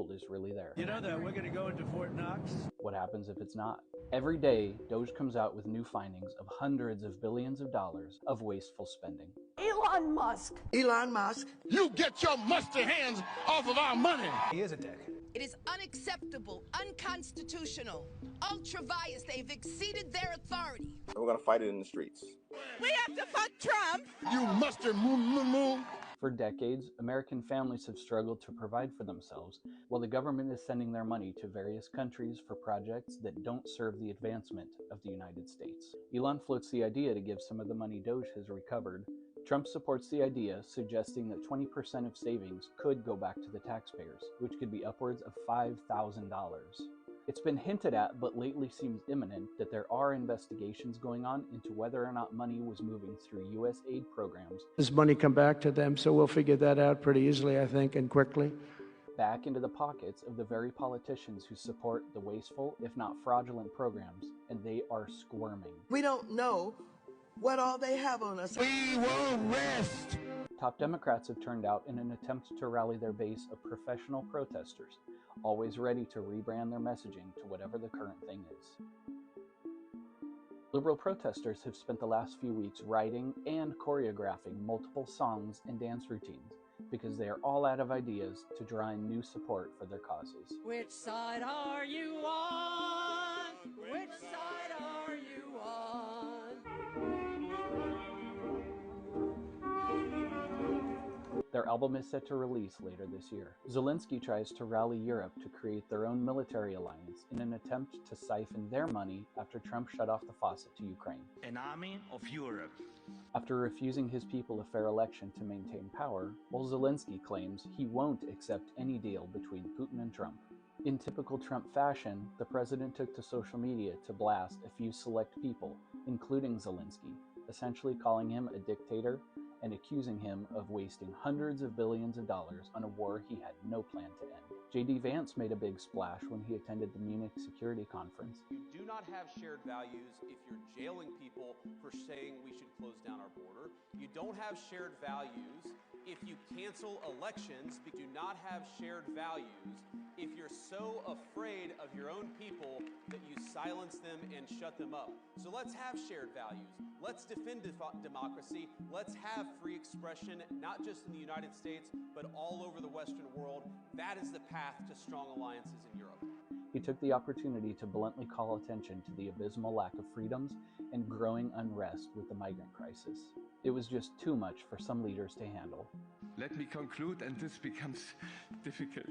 gold is really there. You know that we're going to go into Fort Knox? What happens if it's not? Every day, Doge comes out with new findings of hundreds of billions of dollars of wasteful spending. Elon Musk. Elon Musk. You get your musty hands off of our money. He is a dick. It is unacceptable, unconstitutional, ultra-vires. They've exceeded their authority. And we're going to fight it in the streets. We have to fuck Trump. You musty moo. For decades, American families have struggled to provide for themselves, while the government is sending their money to various countries for projects that don't serve the advancement of the United States. Elon floats the idea to give some of the money Doge has recovered. Trump supports the idea, suggesting that 20% of savings could go back to the taxpayers, which could be upwards of $5,000. It's been hinted at, but lately seems imminent, that there are investigations going on into whether or not money was moving through U.S. aid programs. Does money come back to them? So we'll figure that out pretty easily, I think, and quickly. Back into the pockets of the very politicians who support the wasteful, if not fraudulent programs, and they are squirming. We don't know what all they have on us. We will rest. Top Democrats have turned out in an attempt to rally their base of professional protesters, always ready to rebrand their messaging to whatever the current thing is. Liberal protesters have spent the last few weeks writing and choreographing multiple songs and dance routines because they are all out of ideas to draw in new support for their causes. Which side are you on? Which side are you on? Their album is set to release later this year. Zelensky tries to rally Europe to create their own military alliance in an attempt to siphon their money after Trump shut off the faucet to Ukraine. An army of Europe. After refusing his people a fair election to maintain power, while Zelensky claims he won't accept any deal between Putin and Trump. In typical Trump fashion, the president took to social media to blast a few select people, including Zelensky, essentially calling him a dictator and accusing him of wasting hundreds of billions of dollars on a war he had no plan to end. J.D. Vance made a big splash when he attended the Munich Security Conference. You do not have shared values if you're jailing people for saying we should close down our border. You don't have shared values if you cancel elections. You do not have shared values if you're so afraid of your own people that you silence them and shut them up. So let's have shared values. Let's defend democracy. Let's have free expression, not just in the United States, but all over the Western world. That is the path to strong alliances in Europe. He took the opportunity to bluntly call attention to the abysmal lack of freedoms and growing unrest with the migrant crisis. It was just too much for some leaders to handle. Let me conclude, and this becomes difficult.